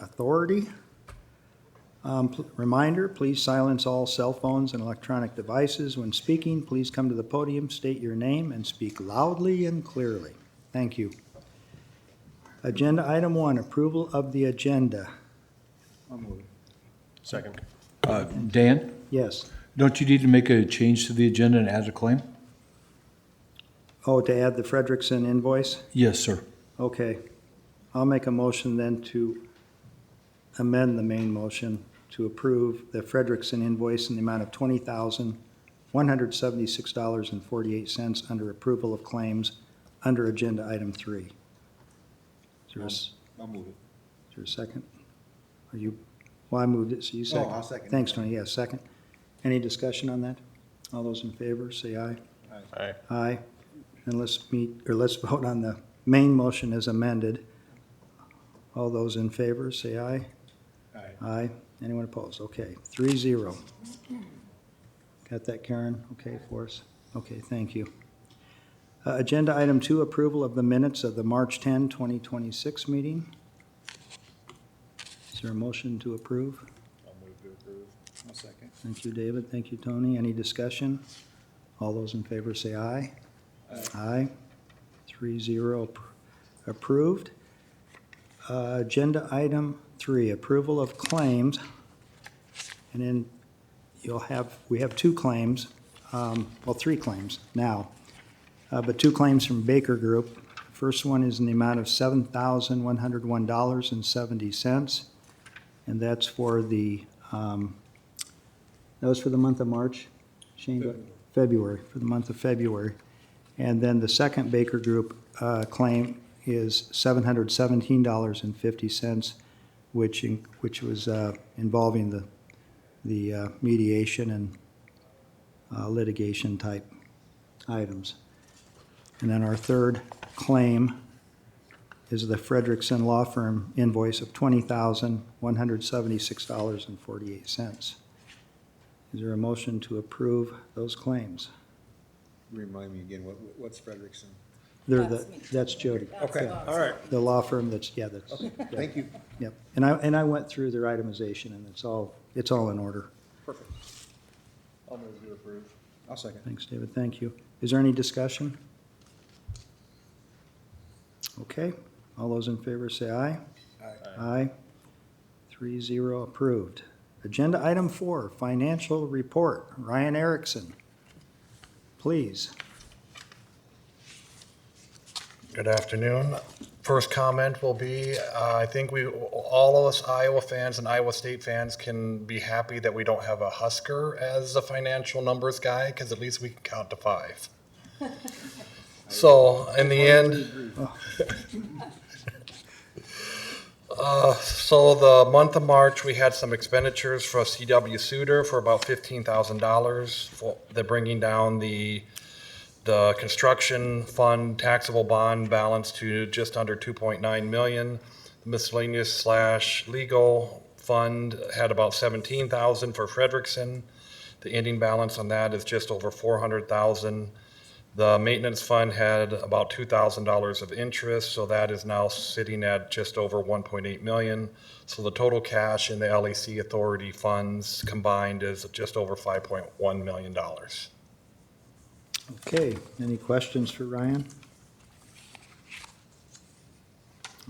Authority. Reminder, please silence all cell phones and electronic devices. When speaking, please come to the podium, state your name, and speak loudly and clearly. Thank you. Agenda item 1, approval of the agenda. I'll move it. Second. Dan, Yes. don't you need to make a change to the agenda and add a claim? Oh, to add the Frederickson invoice? Yes, sir. Okay. I'll make a motion then to amend the main motion to approve the Frederickson invoice in the amount of $20,176.48 under approval of claims under agenda item 3. I'll move it. Is there a second? Are you, well, I moved it, so you second. I'll second. Thanks, Tony. Yes, second. Any discussion on that? All those in favor, say aye. Aye. Aye. And let's vote on the main motion as amended. All those in favor, say aye. Aye. Aye. Anyone opposed? Okay, 3-0. Got that, Karen? Okay for us? Okay, thank you. Agenda item 2, approval of the minutes of the March 10, 2026 meeting. Is there a motion to approve? I'll move to approve. I'll second. Thank you, David. Thank you, Tony. Any discussion? All those in favor say aye. Aye. 3-0 approved. Agenda item 3, approval of claims. And then we have 2 claims, well, 3 claims now, but 2 claims from Baker Group. First one is in the amount of $7,101.70, and that's for the, that was for the month of March, Shane? February, for the month of February. And then the second Baker Group claim is $717.50, which was involving the mediation and litigation type items. And then our third claim is the Frederickson Law Firm invoice of $20,176.48. Is there a motion to approve those claims? Remind me again, what's Frederickson? That's Jody. Okay, Yeah. all right. The law firm that's. Thank you. Yep. And I went through their itemization, and it's all in order. Perfect. I'll move to approve. I'll second. Thanks, David. Thank you. Is there any discussion? Okay. All those in favor say aye. Aye. 3-0 approved. Agenda item 4, financial report. Ryan Erickson, please. Good afternoon. First comment will be, I think all of us Iowa fans and Iowa State fans can be happy that we don't have a Husker as a financial numbers guy, because at least we can count to 5. So in the end, so the month of March, we had some expenditures for CW Suter for about $15,000. They're bringing down the construction fund taxable bond balance to just under 2.9 million. The miscellaneous / legal fund had about 17,000 for Frederickson. The ending balance on that is just over 400,000. The maintenance fund had about $2,000 of interest, so that is now sitting at just over 1.8 million. So the total cash in the LEC Authority funds combined is just over $5.1 million. Okay. Any questions for Ryan?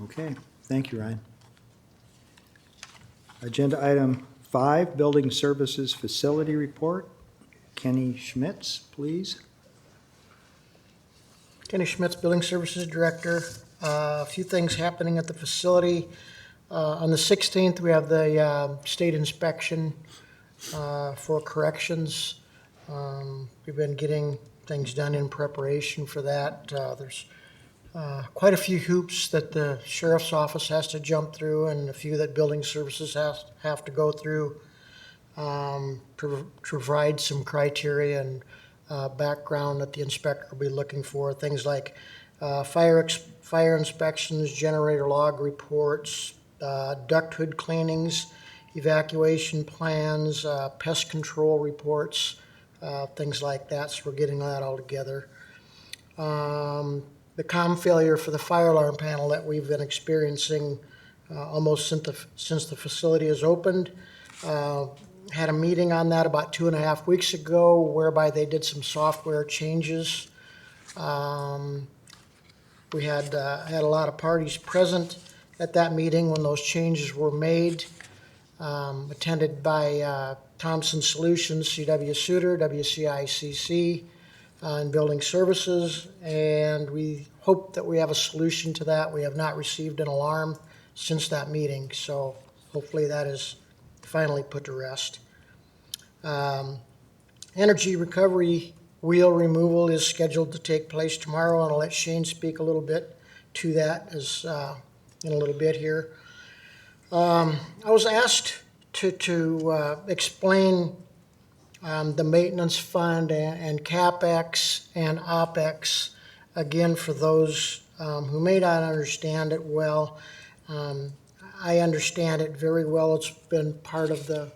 Okay. Thank you, Ryan. Agenda item 5, building services facility report. Kenny Schmitz, please. Kenny Schmitz, Building Services Director. A few things happening at the facility. On the 16th, we have the state inspection for corrections. We've been getting things done in preparation for that. There's quite a few hoops that the sheriff's office has to jump through, and a few that building services have to go through. Provide some criteria and background that the inspector will be looking for, things like fire inspections, generator log reports, duct hood cleanings, evacuation plans, pest control reports, things like that. So we're getting that all together. The comm failure for the fire alarm panel that we've been experiencing almost since the facility has opened. Had a meeting on that about 2.5 weeks ago whereby they did some software changes. We had a lot of parties present at that meeting when those changes were made, attended by Thompson Solutions, CW Suter, WCICC, and Building Services, and we hope that we have a solution to that. We have not received an alarm since that meeting, so hopefully that is finally put to rest. Energy recovery wheel removal is scheduled to take place tomorrow, and I'll let Shane speak a little bit to that as in a little bit here. I was asked to explain the maintenance fund and CapEx and OpEx, again, for those who may not understand it well. I understand it very well. It's been part of the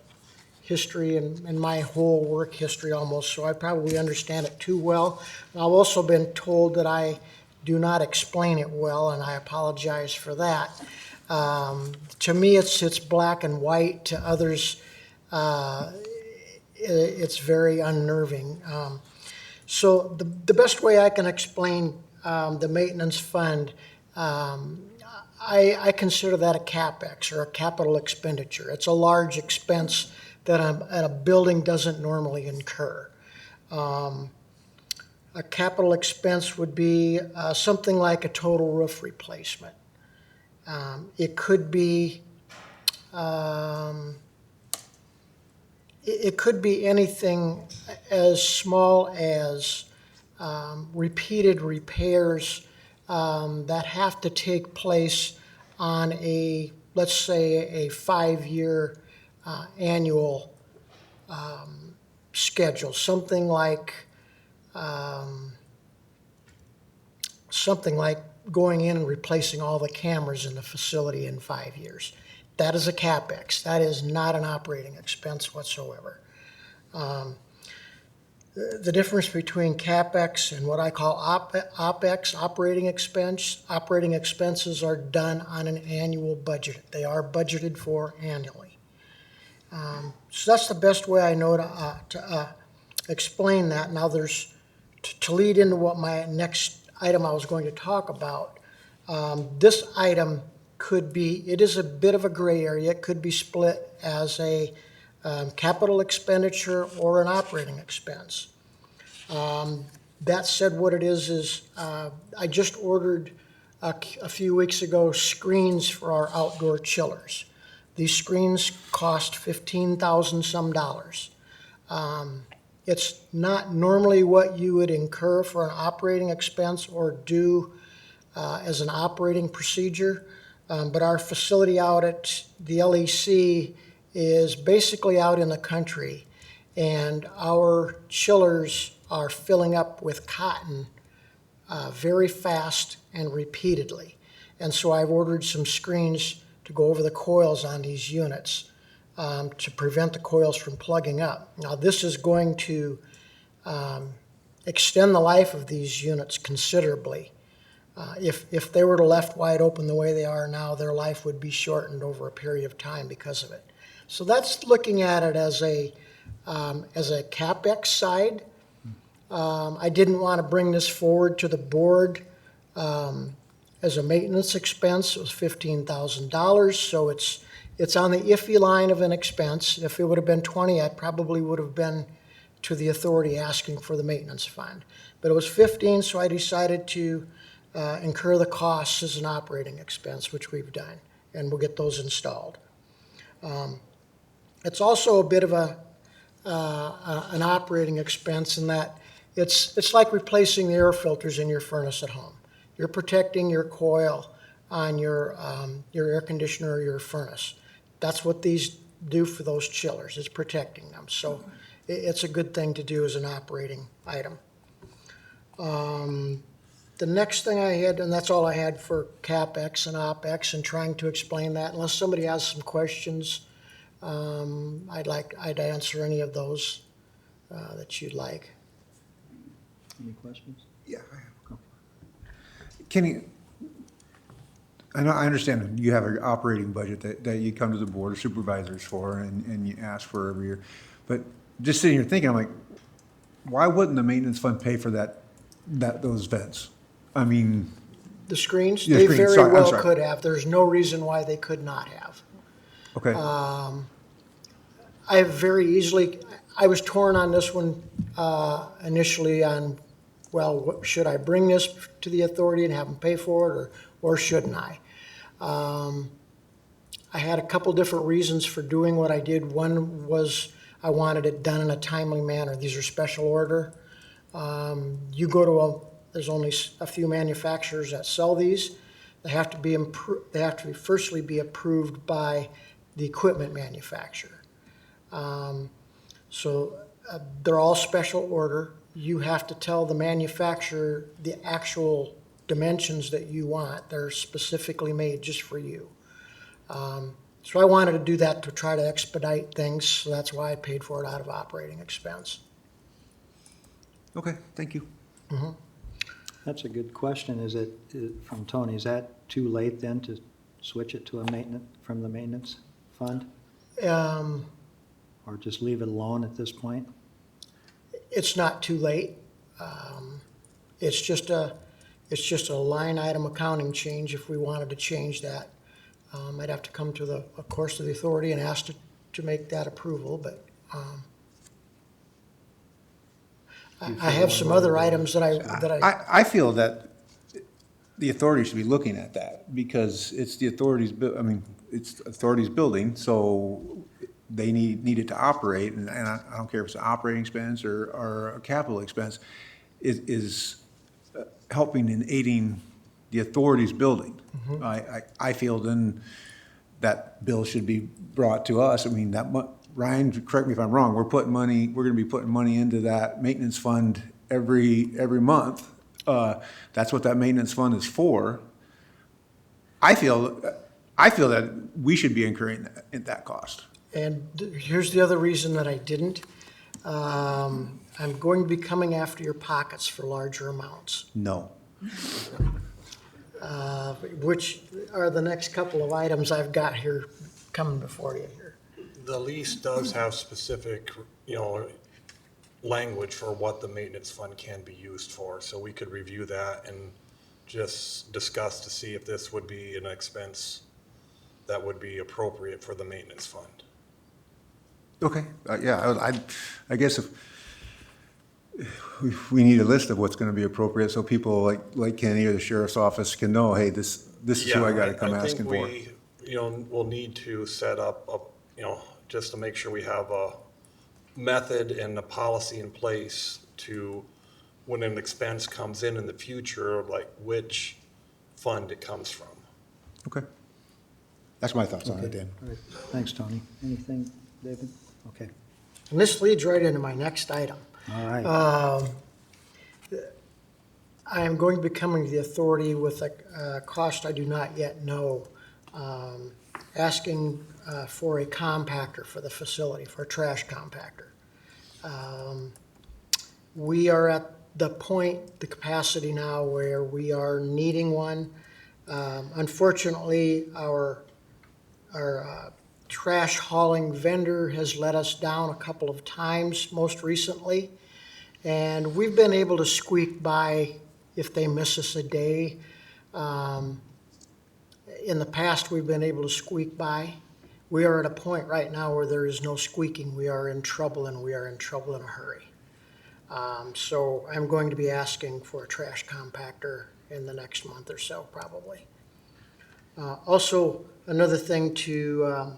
history and my whole work history almost, so I probably understand it too well. I've also been told that I do not explain it well, and I apologize for that. To me, it's black and white. To others, it's very unnerving. So the best way I can explain the maintenance fund, I consider that a CapEx, or a capital expenditure. It's a large expense that a building doesn't normally incur. A capital expense would be something like a total roof replacement. It could be anything as small as repeated repairs that have to take place on let's say a 5-year annual schedule, something like going in and replacing all the cameras in the facility in 5 years. That is a CapEx. That is not an operating expense whatsoever. The difference between CapEx and what I call OpEx, operating expenses are done on an annual budget. They are budgeted for annually. So that's the best way I know to explain that. Now to lead into what my next item I was going to talk about, this item it is a bit of a gray area. It could be split as a capital expenditure or an operating expense. That said, what it is I just ordered a few weeks ago screens for our outdoor chillers. These screens cost $15,000 some dollars. It's not normally what you would incur for an operating expense or do as an operating procedure, but our facility out at the LEC is basically out in the country, and our chillers are filling up with cotton very fast and repeatedly. And so I've ordered some screens to go over the coils on these units to prevent the coils from plugging up. Now, this is going to extend the life of these units considerably. If they were left wide open the way they are now, their life would be shortened over a period of time because of it. So that's looking at it as a CapEx side. I didn't want to bring this forward to the board as a maintenance expense. It was $15,000, so it's on the iffy line of an expense. If it would have been 20, I probably would have been to the authority asking for the maintenance fund. But it was 15, so I decided to incur the costs as an operating expense, which we've done, and we'll get those installed. It's also a bit of an operating expense in that it's like replacing the air filters in your furnace at home. You're protecting your coil on your air conditioner or your furnace. That's what these do for those chillers, is protecting them. So it's a good thing to do as an operating item. The next thing I had, and that's all I had for CapEx and OpEx, and trying to explain that. Unless somebody has some questions, I'd answer any of those that you'd like. Any questions? Yeah, I have a couple. Kenny, I know, I understand you have an operating budget that you come to the board of supervisors for and you ask for every year. But just sitting here thinking, I'm like, why wouldn't the maintenance fund pay for those vents? I mean, The screens, Yeah, they screens, very sorry, I'm well sorry. could have. There's no reason why they could not have. okay, I very easily, I was torn on this one initially on, well, should I bring this to the authority and have them pay for it, or shouldn't I? I had a couple different reasons for doing what I did. One was I wanted it done in a timely manner. These are special order. You go to there's only a few manufacturers that sell these. They have to be firstly be approved by the equipment manufacturer. They're all special order. You have to tell the manufacturer the actual dimensions that you want. They're specifically made just for you. So I wanted to do that to try to expedite things, so that's why I paid for it out of operating expense. okay, thank you. That's a good question. Is it, from Tony, is that too late then to switch it to from the maintenance fund? Or just leave it alone at this point? It's not too late. It's just a line item accounting change if we wanted to change that. I'd have to come to the authority and ask to make that approval, but I have some other items that I feel that the authority should be looking at that because it's the authority's, it's the authority's building, so they need it to operate, and I don't care if it's an operating expense or a capital expense, is helping and aiding the authority's building. I feel then that bill should be brought to us. I mean, Ryan, correct me if I'm wrong, we're gonna be putting money into that maintenance fund every month. That's what that maintenance fund is for. I feel that we should be incurring that cost. And here's the other reason that I didn't. I'm going to be coming after your pockets for larger amounts, No. which are the next couple of items I've got here coming before you here. The lease does have specific, language for what the maintenance fund can be used for, so we could review that and just discuss to see if this would be an expense that would be appropriate for the maintenance fund. Okay, yeah, I guess if we need a list of what's gonna be appropriate, so people like Kenny or the sheriff's office can know, hey, this is who I gotta come asking for. I think we, will need to set up just to make sure we have a method and a policy in place to, when an expense comes in the future, like which fund it comes from. Okay. That's my thoughts on it, Dan. All right. Thanks, Tony. Anything, David? Okay, And this leads right into my next item. all right. I am going to be coming to the authority with a cost I do not yet know, asking for a compactor for the facility, for a trash compactor. We are at the capacity now where we are needing one. Unfortunately, our trash hauling vendor has let us down a couple of times, most recently. And we've been able to squeak by if they miss us a day. In the past, we've been able to squeak by. We are at a point right now where there is no squeaking. We are in trouble, and we are in trouble in a hurry. So I'm going to be asking for a trash compactor in the next month or so, probably. Also, another thing to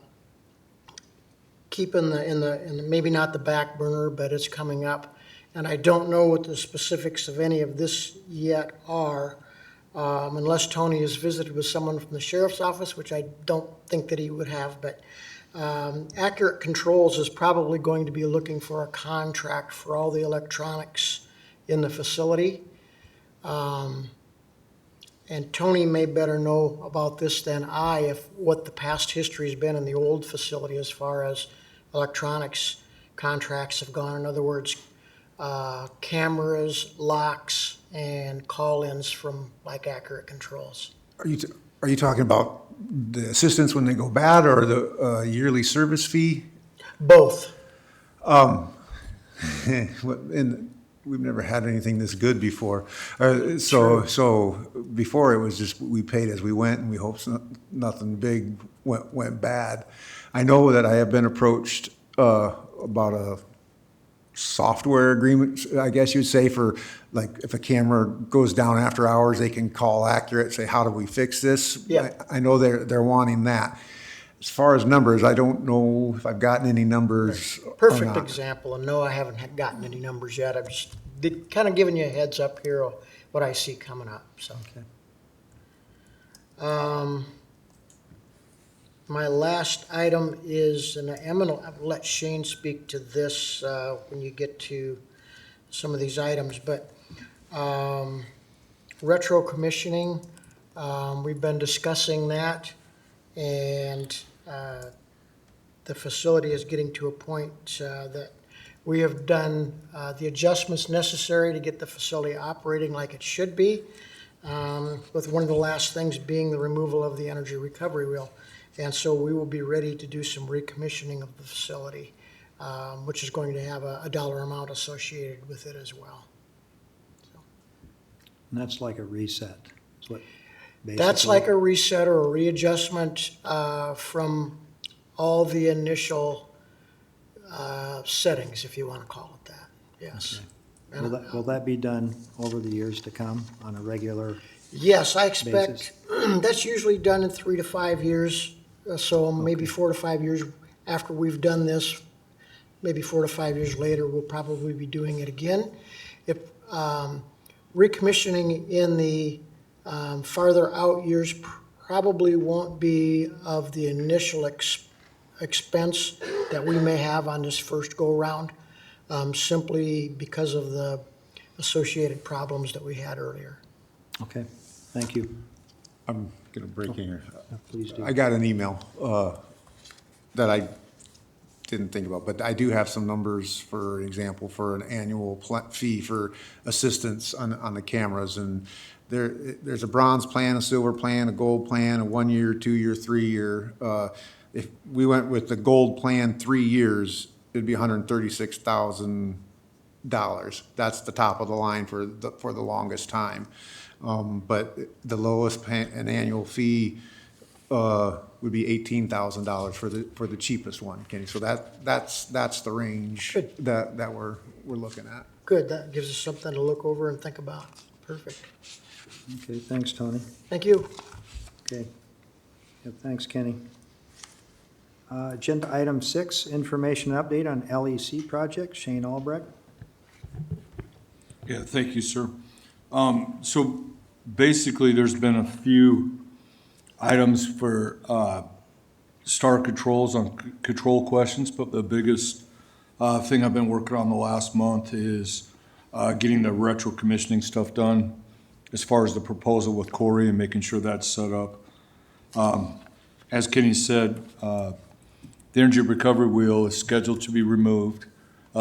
keep in the maybe not the back burner, but it's coming up. And I don't know what the specifics of any of this yet are, unless Tony has visited with someone from the sheriff's office, which I don't think that he would have. But Accurate Controls is probably going to be looking for a contract for all the electronics in the facility. And Tony may better know about this than I, if what the past history has been in the old facility as far as electronics contracts have gone. In other words, cameras, locks, and call-ins from like Accurate Controls. Are you talking about the assistants when they go bad or the yearly service fee? Both. And we've never had anything this good before. So before it was just, we paid as we went and we hoped nothing big went bad. I know that I have been approached about a software agreement, I guess you'd say, for like if a camera goes down after hours, they can call Accurate, say, how do we fix this? Yeah. I know they're wanting that. As far as numbers, I don't know if I've gotten any numbers or Perfect not. example, and no, I haven't gotten any numbers yet. I'm just kind of giving you a heads up here of what I see coming up, so. My last item is, and I'll let Shane speak to this when you get to some of these items, but retro commissioning, we've been discussing that, and the facility is getting to a point that we have done the adjustments necessary to get the facility operating like it should be, with one of the last things being the removal of the energy recovery wheel. And so we will be ready to do some recommissioning of the facility, which is going to have a dollar amount associated with it as well. And that's like a reset, is what That's basically- like a reset or a readjustment from all the initial settings, if you want to call it that, yes. Okay. Will that be done over the years to come on a regular? Yes, I expect, that's usually done in 3 to 5 years, so maybe 4 to 5 years after we've done this, maybe 4 to 5 years later, we'll probably be doing it again. If recommissioning in the farther out years probably won't be of the initial expense that we may have on this first go-round, simply because of the associated problems that we had earlier. Okay, thank you. I'm going to break in here. Please do. I got an email that I didn't think about, but I do have some numbers, for example, for an annual fee for assistance on the cameras. And there's a bronze plan, a silver plan, a gold plan, a 1 year, 2 year, 3 year. If we went with the gold plan 3 years, it'd be $136,000. That's the top of the line for the longest time. But the lowest an annual fee would be $18,000 for the cheapest one, Kenny. So that's the range Good. that we're looking at. Good, that gives us something to look over and think about. Perfect. Okay, thanks, Tony. Thank you. Okay. Yeah, thanks, Kenny. Agenda item 6, information update on LEC project. Shane Albrecht. Yeah, thank you, sir. So basically, there's been a few items for star controls on control questions, but the biggest thing I've been working on the last month is getting the retro commissioning stuff done as far as the proposal with Corey and making sure that's set up. As Kenny said, the energy recovery wheel is scheduled to be removed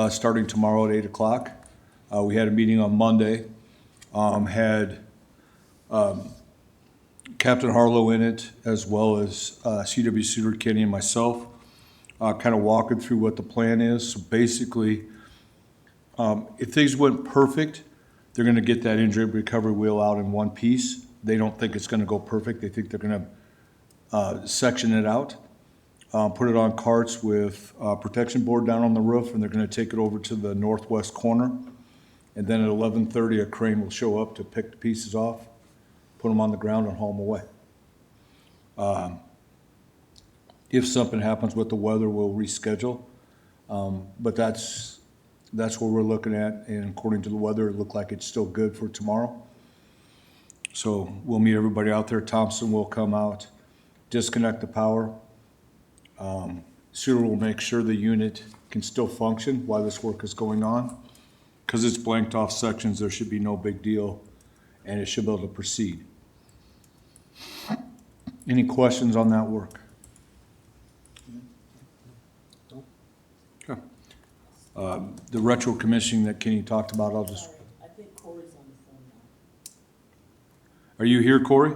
starting tomorrow at 8 o'clock. We had a meeting on Monday, had Captain Harlow in it, as well as CW Suter, Kenny, and myself, kind of walking through what the plan is. So basically, if things went perfect, they're going to get that injury recovery wheel out in one piece. They don't think it's going to go perfect. They think they're going to section it out, put it on carts with protection board down on the roof, and they're going to take it over to the northwest corner. And then at 11:30, a crane will show up to pick the pieces off, put them on the ground, and haul them away. If something happens with the weather, we'll reschedule. But that's what we're looking at, and according to the weather, it looked like it's still good for tomorrow. So we'll meet everybody out there. Thompson will come out, disconnect the power. Suter will make sure the unit can still function while this work is going on. Because it's blanked off sections, there should be no big deal, and it should be able to proceed. Any questions on that work? Okay. The retro commissioning that Kenny talked about, I'll just. I think Corey's on the phone now. Are you here, Corey?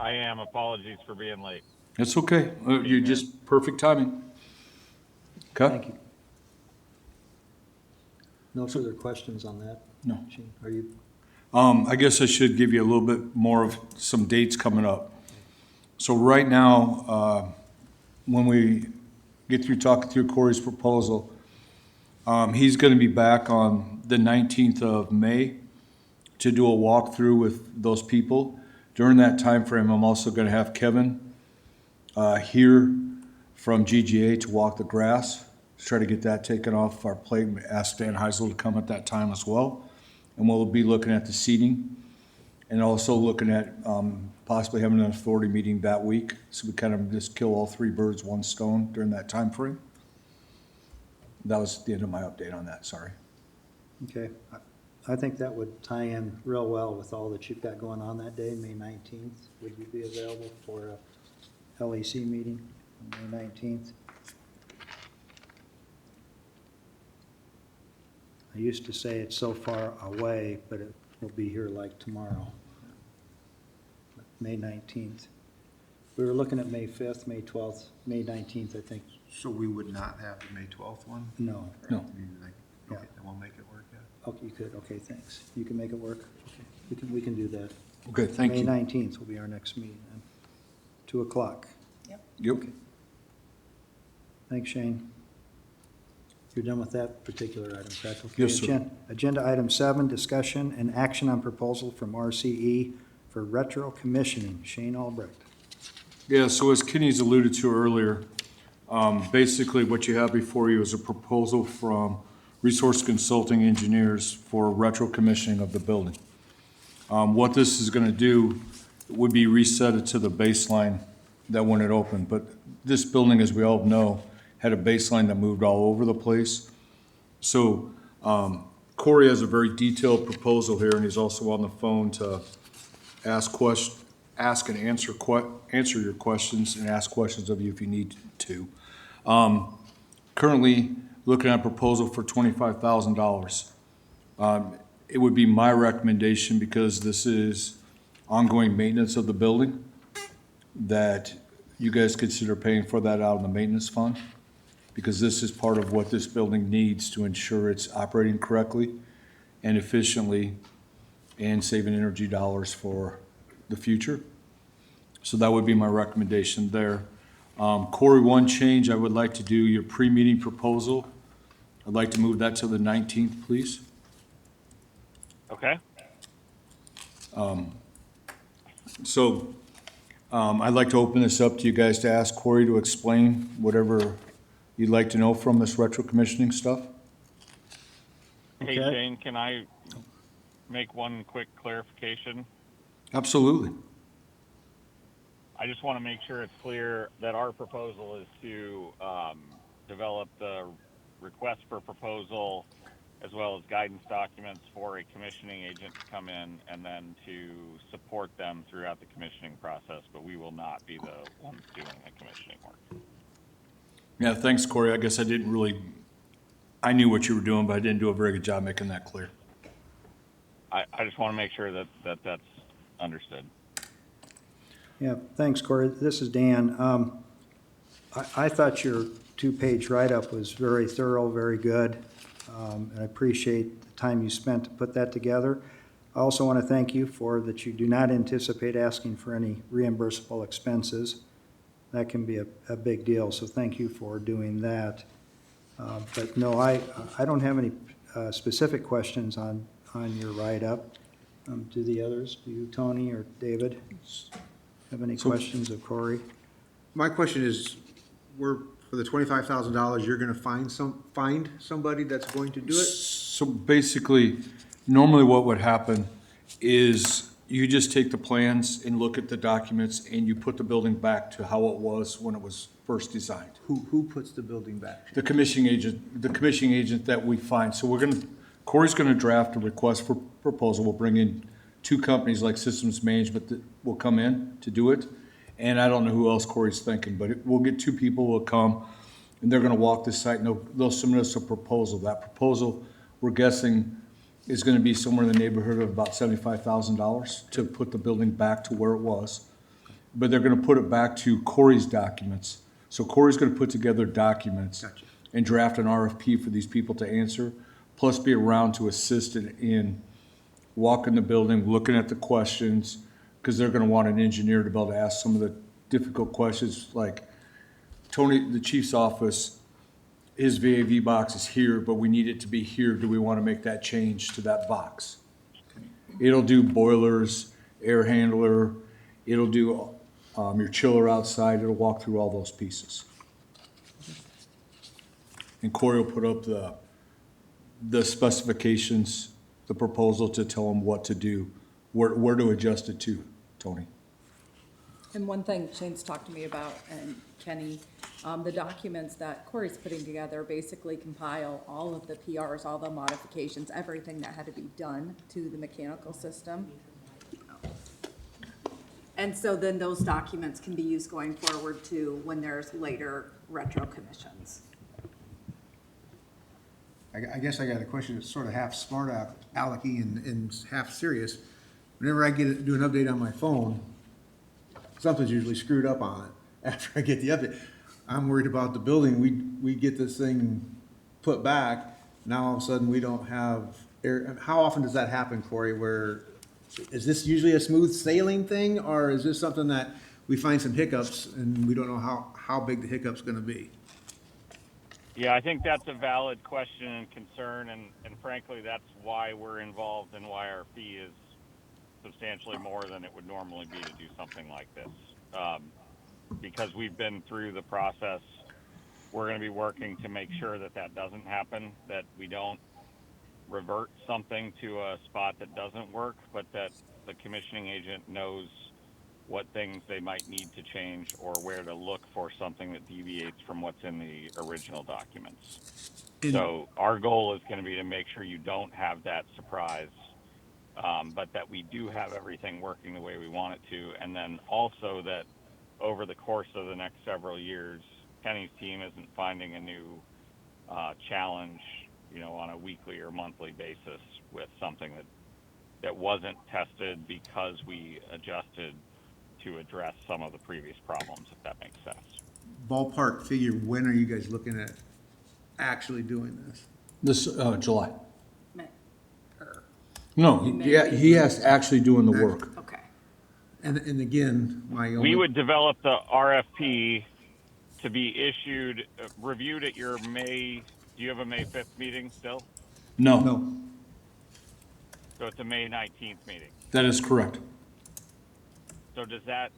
I am. Apologies for being late. It's okay. You're just perfect timing. Okay? Thank you. No further questions on that? No. Shane, are you, I guess I should give you a little bit more of some dates coming up. So right now, when we get through talking through Corey's proposal, he's gonna be back on the 19th of May to do a walkthrough with those people. During that time frame, I'm also gonna have Kevin here from GGA to walk the grass, to try to get that taken off our plate. Ask Dan Heisel to come at that time as well. And we'll be looking at the seating and also looking at possibly having an authority meeting that week. So we kind of just kill all three birds, one stone during that time frame. That was the end of my update on that, sorry. okay. I think that would tie in real well with all that you've got going on that day, May 19th. Would you be available for a LEC meeting on May 19th? I used to say it's so far away, but it will be here like tomorrow. May 19th. We were looking at May 5th, May 12th, May 19th, I think. So we would not have the May 12th one? No. No. Okay, Yeah. then we'll make it work, yeah. Okay, you could, okay, thanks. You can make it work? Okay, we can do that. Okay, thank you. May 19th will be our next meeting, then. 2 o'clock. Yep. Thanks, Shane. You're done with that particular item, correct? Okay, Yes, sir. Agenda item 7, discussion and action on proposal from RCE for retro commissioning. Shane Albrecht. Yeah, so as Kenny's alluded to earlier, basically what you have before you is a proposal from Resource Consulting Engineers for retro commissioning of the building. What this is gonna do would be reset it to the baseline that when it opened, but this building, as we all know, had a baseline that moved all over the place. So, Corey has a very detailed proposal here, and he's also on the phone to ask and answer your questions and ask questions of you if you need to. Currently, looking at a proposal for $25,000. It would be my recommendation, because this is ongoing maintenance of the building, that you guys consider paying for that out of the maintenance fund, because this is part of what this building needs to ensure it's operating correctly and efficiently and saving energy dollars for the future. So that would be my recommendation there. Corey, one change I would like to do, your pre-meeting proposal. I'd like to move that to the 19th, please. Okay. So I'd like to open this up to you guys to ask Corey to explain whatever you'd like to know from this retro commissioning stuff. Hey, Okay. Shane, can I make one quick clarification? Absolutely. I just want to make sure it's clear that our proposal is to develop the request for proposal as well as guidance documents for a commissioning agent to come in and then to support them throughout the commissioning process, but we will not be the ones doing the commissioning work. Yeah, thanks, Corey. I guess I knew what you were doing, but I didn't do a very good job making that clear. I just want to make sure that that's understood. Yeah, thanks, Corey. This is Dan. I thought your 2-page write-up was very thorough, very good, and I appreciate the time you spent to put that together. I also want to thank you for that you do not anticipate asking for any reimbursable expenses. That can be a big deal, so thank you for doing that. But no, I don't have any specific questions on your write-up. Do the others? Do you, Tony or David, have any questions of Corey? My question is, for the $25,000, you're gonna find somebody that's going to do it? So basically, normally what would happen is you just take the plans and look at the documents and you put the building back to how it was when it was first designed. Who puts the building back? The commissioning agent that we find. So Corey's gonna draft a request for proposal. We'll bring in 2 companies like Systems Management that will come in to do it. And I don't know who else Corey's thinking, but we'll get 2 people will come and they're gonna walk the site and they'll submit us a proposal. That proposal, we're guessing, is gonna be somewhere in the neighborhood of about $75,000 to put the building back to where it was. but they're gonna put it back to Corey's documents. So Corey's gonna put together documents Gotcha. and draft an RFP for these people to answer, plus be around to assist in walking the building, looking at the questions, because they're gonna want an engineer to be able to ask some of the difficult questions, like Tony, the chief's office, his VAV box is here, but we need it to be here. Do we wanna make that change to that box? It'll do boilers, air handler, it'll do, your chiller outside, it'll walk through all those pieces. And Corey will put up the specifications, the proposal to tell them what to do, where to adjust it to, Tony. And one thing Shane's talked to me about, and Kenny, the documents that Corey's putting together basically compile all of the PRs, all the modifications, everything that had to be done to the mechanical system. And so then those documents can be used going forward to when there's later retro commissions. I guess I got a question that's sort of half smart alecky and half serious. Whenever I do an update on my phone, something's usually screwed up on it after I get the update. I'm worried about the building. We get this thing put back. Now all of a sudden we don't have air. How often does that happen, Corey? Where is this usually a smooth sailing thing, or is this something that we find some hiccups and we don't know how big the hiccup's going to be? Yeah, I think that's a valid question and concern, and frankly, that's why we're involved and why our fee is substantially more than it would normally be to do something like this. Because we've been through the process, we're going to be working to make sure that that doesn't happen, that we don't revert something to a spot that doesn't work, but that the commissioning agent knows what things they might need to change or where to look for something that deviates from what's in the original documents. So our goal is going to be to make sure you don't have that surprise, but that we do have everything working the way we want it to. And then also that over the course of the next several years, Kenny's team isn't finding a new challenge, on a weekly or monthly basis with something that wasn't tested because we adjusted to address some of the previous problems, if that makes sense. Ballpark figure, when are you guys looking at actually doing this? This, July. Or, No, he has actually doing the work. okay. And again, my only. We would develop the RFP to be issued, reviewed at your May, do you have a May 5th meeting still? No, No, So it's a May 19th meeting. that is correct. So does that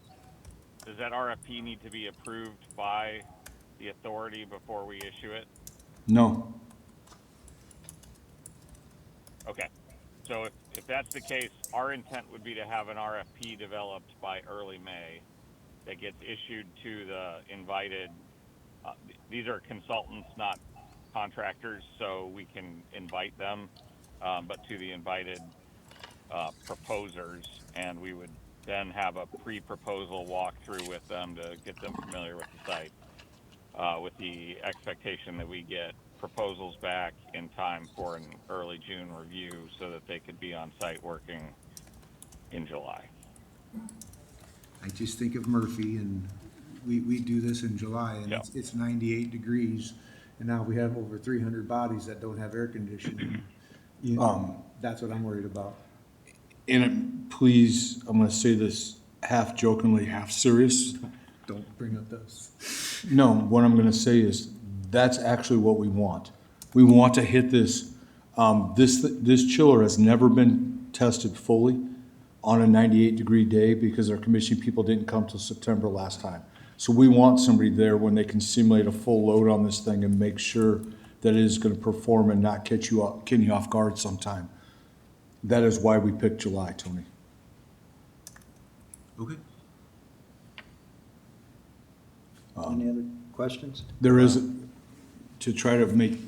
RFP need to be approved by the authority before we issue it? No. Okay. So if that's the case, our intent would be to have an RFP developed by early May that gets issued to the invited, these are consultants, not contractors, so we can invite them, but to the invited proposers, and we would then have a pre-proposal walkthrough with them to get them familiar with the site, with the expectation that we get proposals back in time for an early June review so that they could be on site working in July. I just think of Murphy, and we do this in July, and Yeah. it's 98 degrees, and now we have over 300 bodies that don't have air conditioning. That's what I'm worried about. And please, I'm gonna say this half jokingly, half serious. Don't bring up those. No, what I'm gonna say is, that's actually what we want. We want to hit this, this chiller has never been tested fully on a 98-degree day because our commissioning people didn't come till September last time. So we want somebody there when they can simulate a full load on this thing and make sure that it is gonna perform and not catch you off guard sometime. That is why we picked July, Tony. Okay. Any other questions? There is, to try to make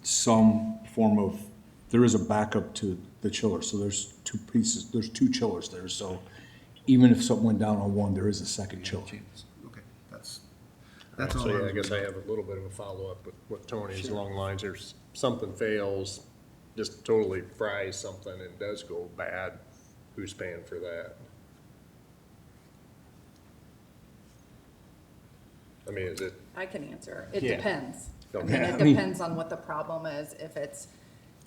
some form of, there is a backup to the chiller, so there's two pieces, there's two chillers there, so even if something went down on one, there is a second chiller. Okay, that's all. So, I yeah, was I guess I worried have a little bit of a follow-up with Tony's along the lines, there's something fails, just totally fries something and does go bad, who's paying for that? I mean, is it, I can answer. It Yeah. depends. I Okay. mean, it depends on what the problem is. If it's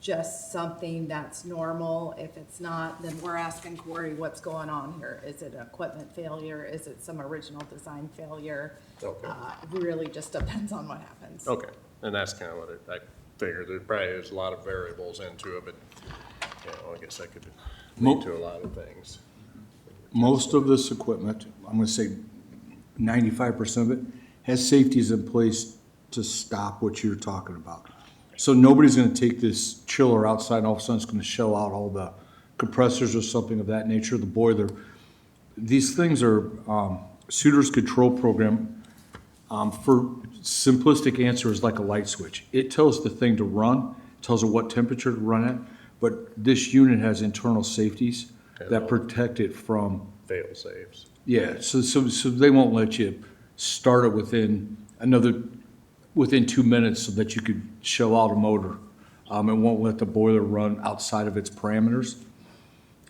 just something that's normal, if it's not, then we're asking Corey, what's going on here? Is it equipment failure? Is it some original design failure? Okay. Really just depends on what happens. okay, and that's kind of what I figured, there probably is a lot of variables into it, but, you know, I guess that could lead to a lot of things. Most of this equipment, I'm gonna say 95% of it, has safeties in place to stop what you're talking about. So nobody's gonna take this chiller outside and all of a sudden it's gonna shell out all the compressors or something of that nature, the boiler. These things are, Suiter's control program, for simplistic answer is like a light switch. It tells the thing to run, tells it what temperature to run at, but this unit has internal safeties that protect it from, Fail safes. yeah, so they won't let you start it within 2 minutes so that you could shell out a motor. It won't let the boiler run outside of its parameters.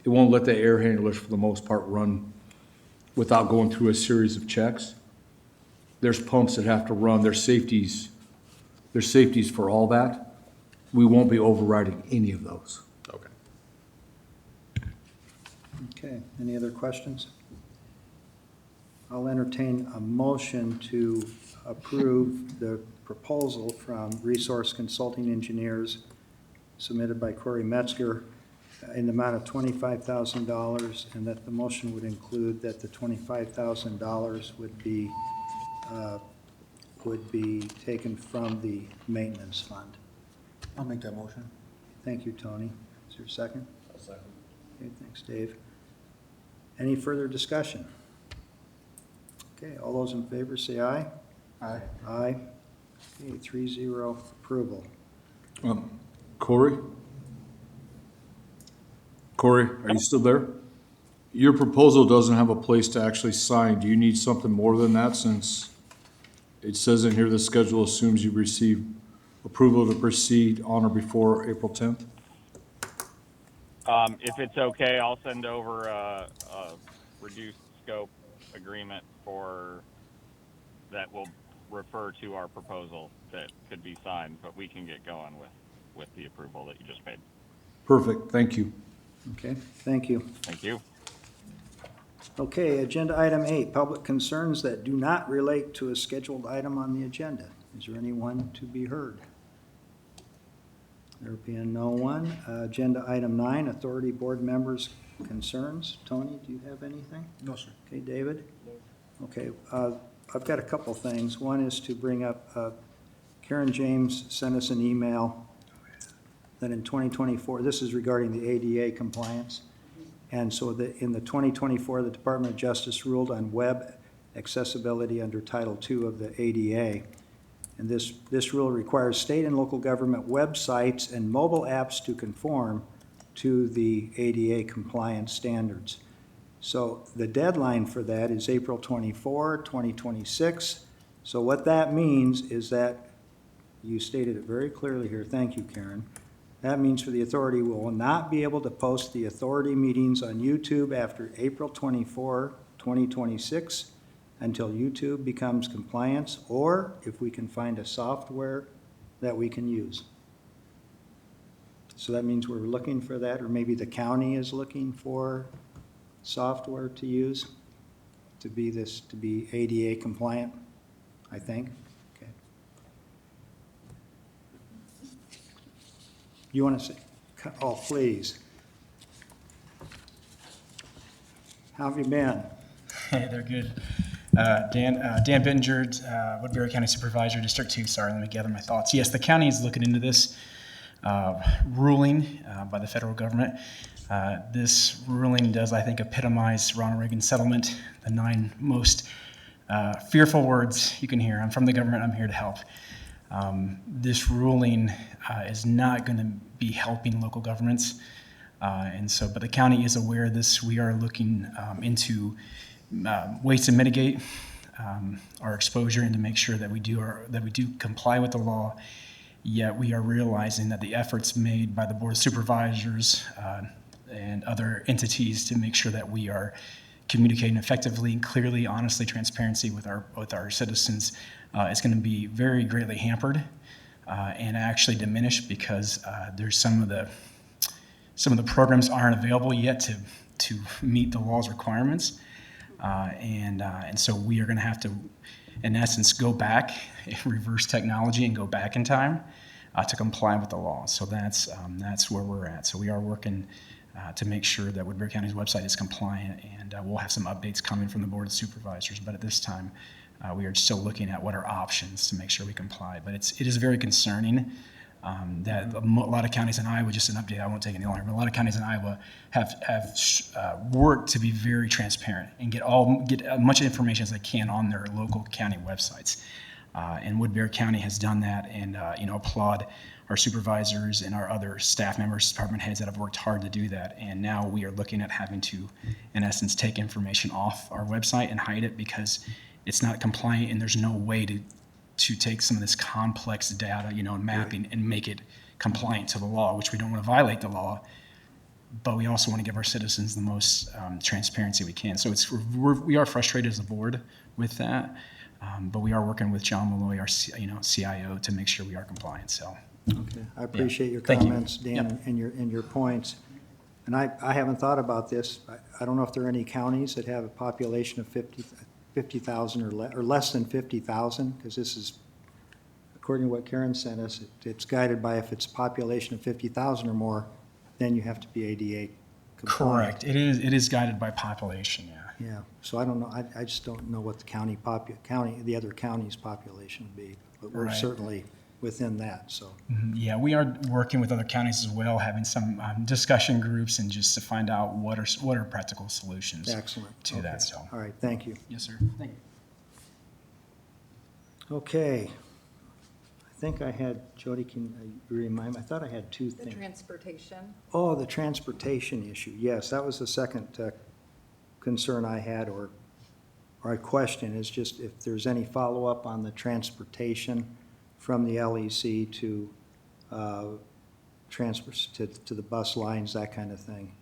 It won't let the air handlers, for the most part, run without going through a series of checks. There's pumps that have to run, there's safeties for all that. We won't be overriding any of those. Okay. Okay, any other questions? I'll entertain a motion to approve the proposal from Resource Consulting Engineers submitted by Corey Metzger in the amount of $25,000, and that the motion would include that the $25,000 would be taken from the maintenance fund. I'll make that motion. Thank you, Tony. Is there a second? A second. Okay, thanks, Dave. Any further discussion? Okay, all those in favor say aye. Aye. Aye. Okay, 3-0 approval. Corey? Corey, are you still there? Your proposal doesn't have a place to actually sign. Do you need something more than that, since it says in here the schedule assumes you receive approval to proceed on or before April 10th? If it's okay, I'll send over a reduced scope agreement that will refer to our proposal that could be signed, but we can get going with the approval that you just made. Perfect, thank you. Okay, thank you. Thank you. Okay, agenda item 8, public concerns that do not relate to a scheduled item on the agenda. Is there anyone to be heard? There being no one. Agenda item 9, authority board members' concerns. Tony, do you have anything? No, sir. Okay, David? Okay, I've got a couple things. One is to bring up, Karen James sent us an email that in 2024, this is regarding the ADA compliance. And so in the 2024, the Department of Justice ruled on web accessibility under Title II of the ADA. And this rule requires state and local government websites and mobile apps to conform to the ADA compliance standards. So the deadline for that is April 24, 2026. So what that means is that, you stated it very clearly here, thank you, Karen. That means for the authority, we will not be able to post the authority meetings on YouTube after April 24, 2026, until YouTube becomes compliance, or if we can find a software that we can use. So that means we're looking for that, or maybe the county is looking for software to use to be ADA compliant, I think. Okay. You want to say, oh, please. How have you been? Hey, they're good. Dan Benjard, Woodbury County Supervisor, District 2. Sorry, let me gather my thoughts. Yes, the county is looking into this ruling by the federal government. This ruling does, I think, epitomize Ronald Reagan's settlement, the 9 most fearful words you can hear. I'm from the government, I'm here to help. This ruling is not going to be helping local governments. But the county is aware of this. We are looking into ways to mitigate our exposure and to make sure that we do comply with the law. Yet we are realizing that the efforts made by the Board of Supervisors and other entities to make sure that we are communicating effectively and clearly, honestly, transparency with our citizens is going to be very greatly hampered and actually diminished because there's some of the programs aren't available yet to meet the law's requirements, and so we are going to have to, in essence, go back, reverse technology, and go back in time to comply with the law. So that's where we're at. So we are working to make sure that Woodbury County's website is compliant, and we'll have some updates coming from the Board of Supervisors. But at this time, we are still looking at what are options to make sure we comply. But it is very concerning that a lot of counties in Iowa, just an update, I won't take any longer, but a lot of counties in Iowa have worked to be very transparent and get as much information as they can on their local county websites. And Woodbury County has done that, and applaud our supervisors and our other staff members, department heads that have worked hard to do that. And now we are looking at having to, in essence, take information off our website and hide it because it's not compliant, and there's no way to take some of this complex data, and mapping and make it compliant to the law, which we don't want to violate the law, but we also want to give our citizens the most transparency we can. So we are frustrated as a board with that, but we are working with John Malloy, our CIO, to make sure we are compliant. So. Okay, I appreciate your Thank you. comments, Dan, Yep. and your points. And I haven't thought about this. I don't know if there are any counties that have a population of 50,000 or less than 50,000, because this is, according to what Karen sent us, it's guided by if it's a population of 50,000 or more, then you have to be ADA compliant. Correct. It is guided by population, yeah. Yeah, so I don't know, I just don't know what the the other county's population would be, but we're Right. certainly within that, so. Yeah, we are working with other counties as well, having some discussion groups and just to find out what are practical solutions Excellent. to Okay. that. So, All right, thank you. yes, sir. Thank you. Okay. I think I had, Jody, can you remind me? I thought I had two The things. transportation. Oh, the transportation issue. Yes, that was the second concern I had, or a question, is just if there's any follow-up on the transportation from the LEC to transfers to the bus lines, that kind of thing.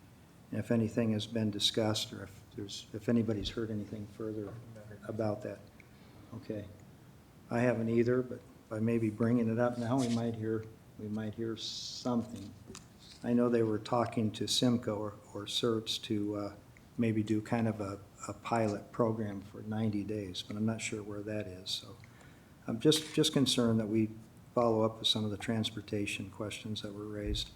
And if anything has been discussed, or if anybody's heard anything further about that. Okay. I haven't either, but by maybe bringing it up now, we might hear something. I know they were talking to Simco or CERTS to maybe do kind of a pilot program for 90 days, but I'm not sure where that is. So I'm just concerned that we follow up with some of the transportation questions that were raised.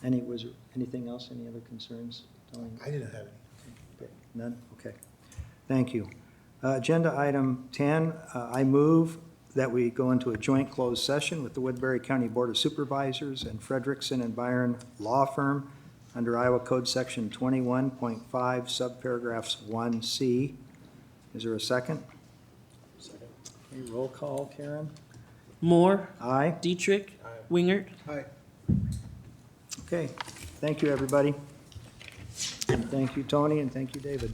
Was there anything else, any other concerns, Tony? I didn't have any. Okay, none? Okay. Thank you. Agenda item 10, I move that we go into a joint closed session with the Woodbury County Board of Supervisors and Frederickson and Byron Law Firm under Iowa Code Section 21.5, subparagraphs 1C. Is there a second? Second. Okay, roll call, Karen? Moore, Aye? Dietrich, Wingert. Okay, thank you, everybody. And thank you, Tony, and thank you, David.